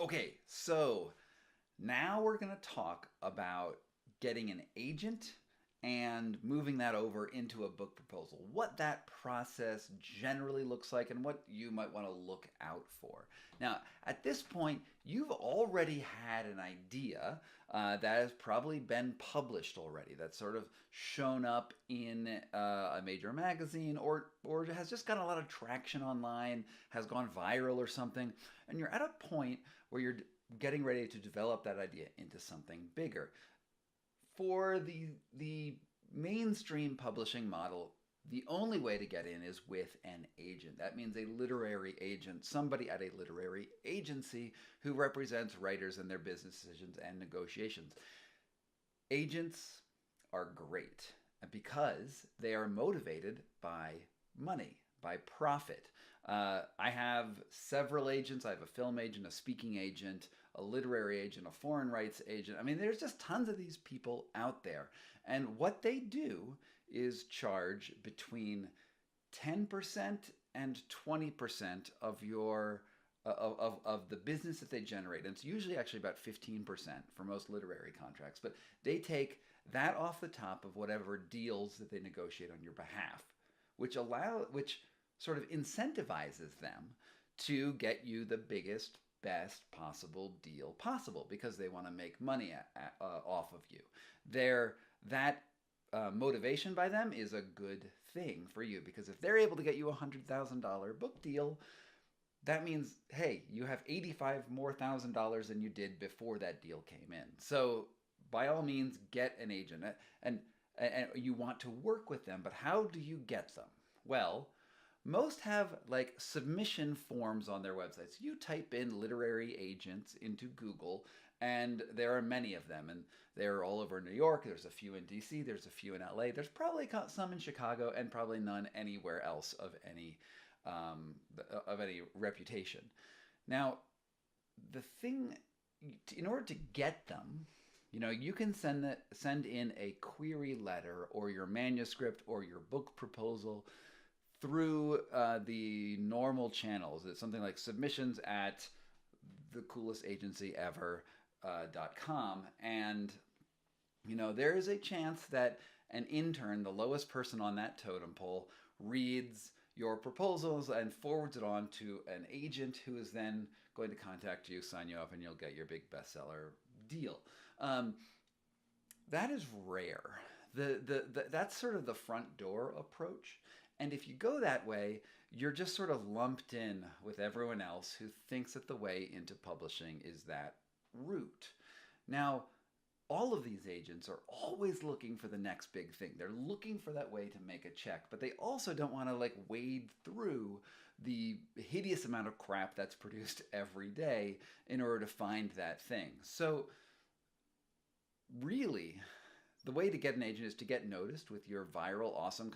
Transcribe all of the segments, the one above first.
Okay, so now we're going to talk about getting an agent and moving that over into a book proposal. What that process generally looks like and what you might want to look out for. Now, at this point, you've already had an idea that has probably been published already, that's sort of shown up in a major magazine or has just gotten a lot of traction online, has gone viral or something, and you're at a point where you're getting ready to develop that idea into something bigger. For the mainstream publishing model, the only way to get in is with an agent. That means a literary agent, somebody at a literary agency who represents writers in their business decisions and negotiations. Agents are great because they are motivated by money, by profit. I have several agents. I have a film agent, a speaking agent, a literary agent, a foreign rights agent. I mean, there's just tons of these people out there. And what they do is charge between 10% and 20% of your of the business that they generate. And it's usually actually about 15% for most literary contracts, but they take that off the top of whatever deals that they negotiate on your behalf, which sort of incentivizes them to get you the biggest, best possible deal possible because they want to make money off of you. That motivation by them is a good thing for you because if they're able to get you a $100,000 book deal, that means, hey, you have 85 more thousand dollars than you did before that deal came in. So by all means, get an agent, and you want to work with them. But how do you get them? Well, most have like submission forms on their websites. You type in literary agents into Google, and there are many of them, and they're all over New York. There's a few in DC. There's a few in LA. There's probably some in Chicago, and probably none anywhere else of any reputation. Now, the thing, in order to get them, you can send in a query letter or your manuscript or your book proposal through the normal channels. It's something like submissions at thecoolestagencyever.com. And, there is a chance that an intern, the lowest person on that totem pole, reads your proposals and forwards it on to an agent who is then going to contact you, sign you up, and you'll get your big bestseller deal. That is rare. That's sort of the front door approach. And if you go that way, you're just sort of lumped in with everyone else who thinks that the way into publishing is that route. Now, all of these agents are always looking for the next big thing. They're looking for that way to make a check, but they also don't want to like wade through the hideous amount of crap that's produced every day in order to find that thing. So really, the way to get an agent is to get noticed with your viral, awesome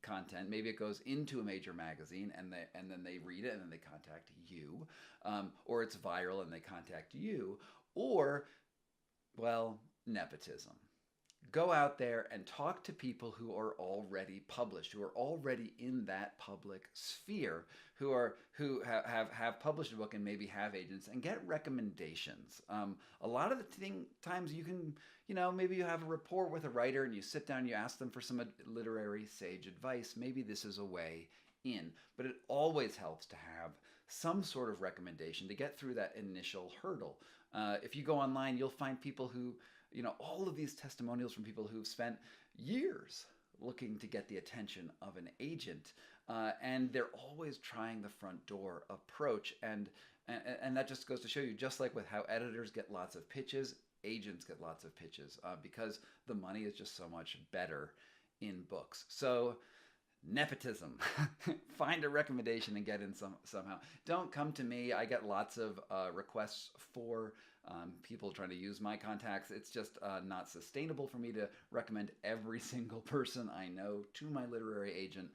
content. Maybe it goes into a major magazine, and then they read it, and then they contact you, or it's viral and they contact you, or, well, nepotism. Go out there and talk to people who are already published, who are already in that public sphere, who have published a book and maybe have agents, and get recommendations. A lot of the times you can, maybe you have a rapport with a writer and you sit down, you ask them for some literary sage advice. Maybe this is a way in, but it always helps to have some sort of recommendation to get through that initial hurdle. If you go online, you'll find people who, all of these testimonials from people who've spent years looking to get the attention of an agent, and they're always trying the front door approach, and that just goes to show you, just like with how editors get lots of pitches, agents get lots of pitches, because the money is just so much better in books. So nepotism. Find a recommendation and get in somehow. Don't come to me. I get lots of requests for people trying to use my contacts. It's just not sustainable for me to recommend every single person I know to my literary agent.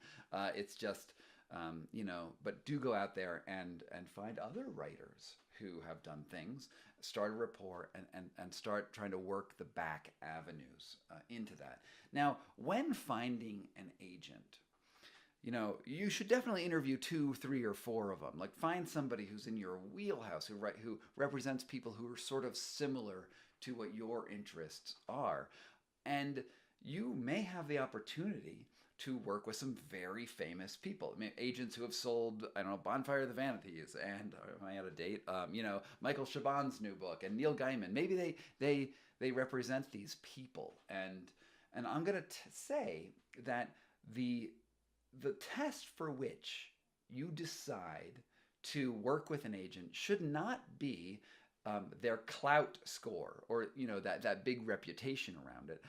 It's just, but do go out there and find other writers who have done things, start a rapport, and start trying to work the back avenues into that. Now, when finding an agent, you should definitely interview two, three, or four of them. Like find somebody who's in your wheelhouse, who represents people who are sort of similar to what your interests are. And you may have the opportunity to work with some very famous people. I mean, agents who have sold, I don't know, Bonfire of the Vanities, and am I out of date? Michael Chabon's new book, and Neil Gaiman. Maybe they represent these people, and I'm gonna say that the test for which you decide to work with an agent should not be their clout score or that big reputation around it.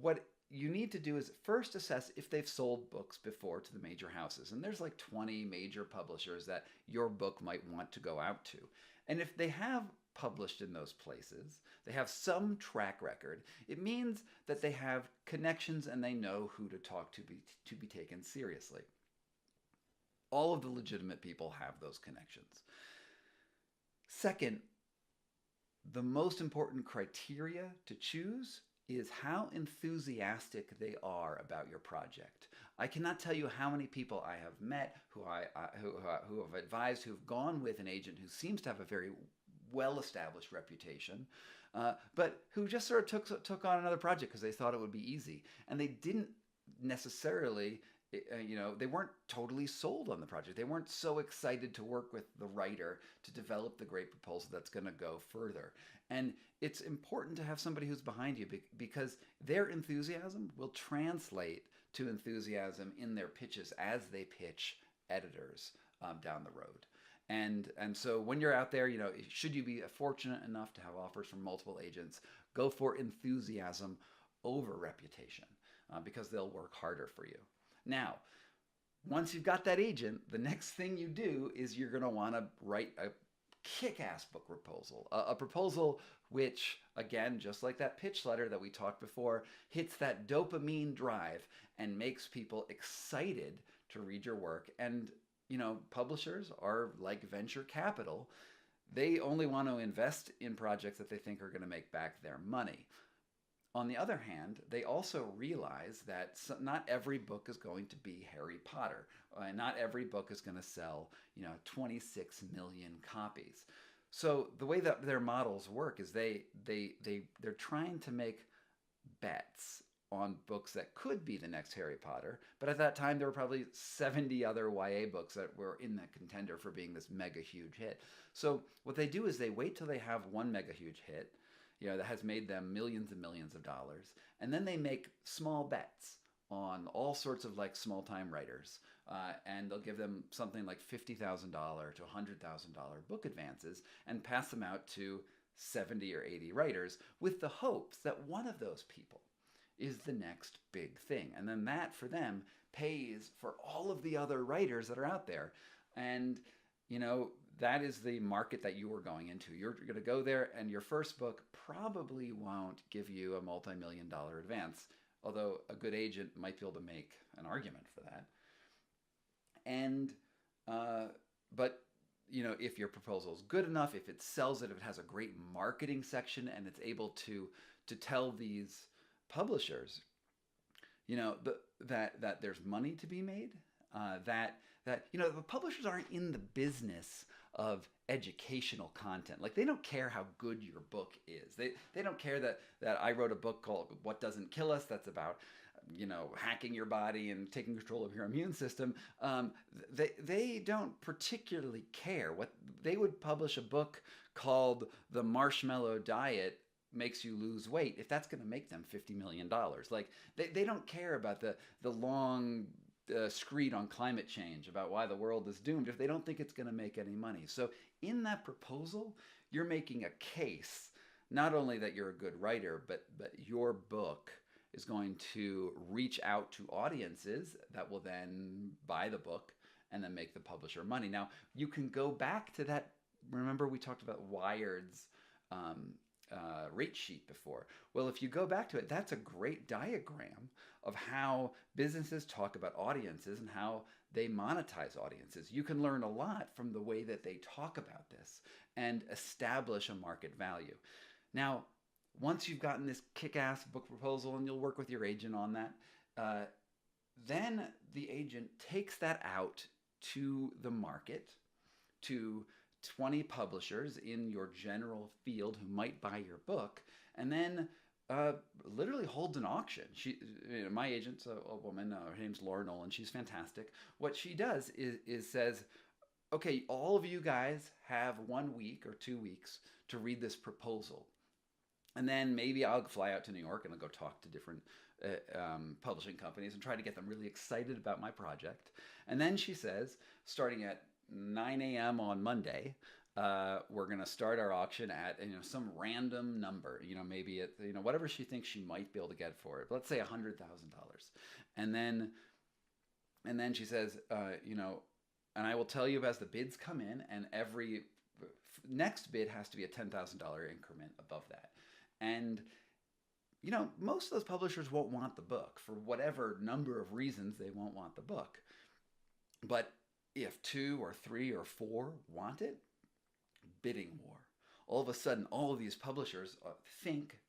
What you need to do is first assess if they've sold books before to the major houses. And there's like 20 major publishers that your book might want to go out to. And if they have published in those places, they have some track record, it means that they have connections and they know who to talk to be taken seriously. All of the legitimate people have those connections. Second, the most important criteria to choose is how enthusiastic they are about your project. I cannot tell you how many people I have met who have advised, who've gone with an agent who seems to have a very well-established reputation, but who just sort of took on another project because they thought it would be easy, and they didn't necessarily. They weren't totally sold on the project. They weren't so excited to work with the writer to develop the great proposal that's going to go further. And it's important to have somebody who's behind you because their enthusiasm will translate to enthusiasm in their pitches as they pitch editors down the road. And so when you're out there, should you be fortunate enough to have offers from multiple agents, go for enthusiasm over reputation because they'll work harder for you. Now, once you've got that agent, the next thing you do is you're going to want to write a kick-ass book proposal. A proposal which, again, just like that pitch letter that we talked before, hits that dopamine drive and makes people excited to read your work. And, publishers are like venture capital. They only want to invest in projects that they think are going to make back their money. On the other hand, they also realize that not every book is going to be Harry Potter. Not every book is going to sell, 26 million copies. So the way that their models work is they're trying to make bets on books that could be the next Harry Potter. But at that time, there were probably 70 other YA books that were in the contender for being this mega huge hit. So what they do is they wait till they have one mega huge hit, that has made them millions and millions of dollars. And then they make small bets on all sorts of like small-time writers. And they'll give them something like $50,000 to $100,000 book advances and pass them out to 70 or 80 writers with the hopes that one of those people is the next big thing. And then that, for them, pays for all of the other writers that are out there. And, that is the market that you are going into. You're going to go there, and your first book probably won't give you a multi-million-dollar advance, although a good agent might be able to make an argument for that. And, but, if your proposal is good enough, if it sells it, if it has a great marketing section, and it's able to tell these publishers, that there's money to be made, that the publishers aren't in the business of educational content. Like, they don't care how good your book is. They don't care that I wrote a book called What Doesn't Kill Us that's about hacking your body and taking control of your immune system. They don't particularly care. What they would publish a book called The Marshmallow Diet Makes You Lose Weight if that's going to make them $50 million. Like, they don't care about the long screed on climate change about why the world is doomed if they don't think it's going to make any money. So in that proposal, you're making a case, not only that you're a good writer, but your book is going to reach out to audiences that will then buy the book and then make the publisher money. Now, you can go back to that. Remember, we talked about Wired's rate sheet before. Well, if you go back to it, that's a great diagram of how businesses talk about audiences and how they monetize audiences. You can learn a lot from the way that they talk about this and establish a market value. Now, once you've gotten this kick-ass book proposal, and you'll work with your agent on that, Then the agent takes that out to the market, to 20 publishers in your general field who might buy your book, and then uh, literally holds an auction. My agent's a woman. Her name's Laura Nolan. She's fantastic. What she does is says, okay, all of you guys have 1 week or 2 weeks to read this proposal. And then maybe I'll fly out to New York and I'll go talk to different publishing companies and try to get them really excited about my project. And then she says, starting at 9 a.m. on Monday, we're going to start our auction at some random number. Maybe it whatever she thinks she might be able to get for it. But let's say $100,000. And then she says, and I will tell you as the bids come in, and every next bid has to be a $10,000 increment above that. And most of those publishers won't want the book for whatever number of reasons. They won't want the book. But if 2 or 3 or 4 want it, bidding war. All of a sudden, all of these publishers think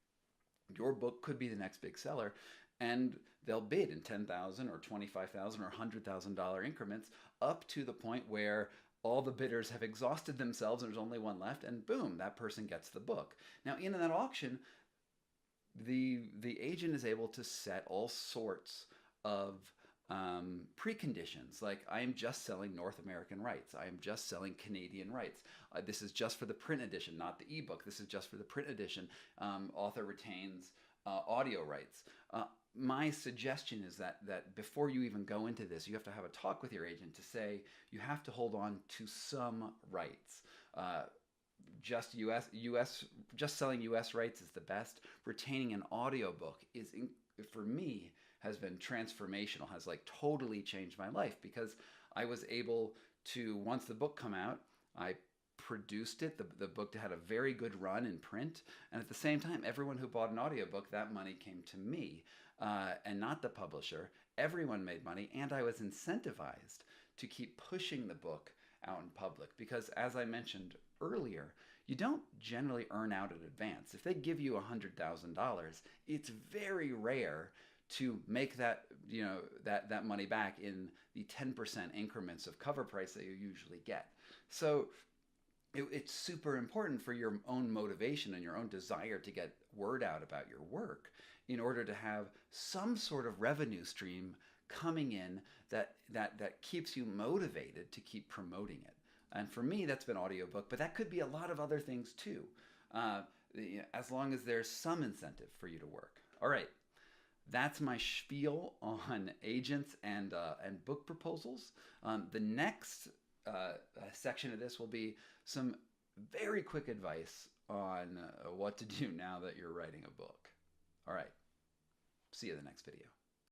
your book could be the next big seller, and they'll bid in $10,000 or $25,000 or $100,000 increments up to the point where all the bidders have exhausted themselves and there's only one left, and boom, that person gets the book. Now, in that auction, the agent is able to set all sorts of preconditions, like I am just selling North American rights. I am just selling Canadian rights. This is just for the print edition, not the ebook. This is just for the print edition. Author retains audio rights. My suggestion is that before you even go into this, you have to have a talk with your agent to say you have to hold on to some rights. Just selling U.S. rights is the best. Retaining an audiobook is, for me, has been transformational, has like totally changed my life, because I was able to, once the book come out, I produced it. The book had a very good run in print, and at the same time, everyone who bought an audiobook, that money came to me and not the publisher. Everyone made money, and I was incentivized to keep pushing the book out in public, because as I mentioned earlier, you don't generally earn out in advance. If they give you $100,000, it's very rare to make that that money back in the 10% increments of cover price that you usually get. So it's super important for your own motivation and your own desire to get word out about your work in order to have some sort of revenue stream coming in that keeps you motivated to keep promoting it. And for me, that's been audiobook, but that could be a lot of other things too, as long as there's some incentive for you to work. All right. That's my spiel on agents and book proposals. The next section of this will be some very quick advice on what to do now that you're writing a book. All right. See you in the next video.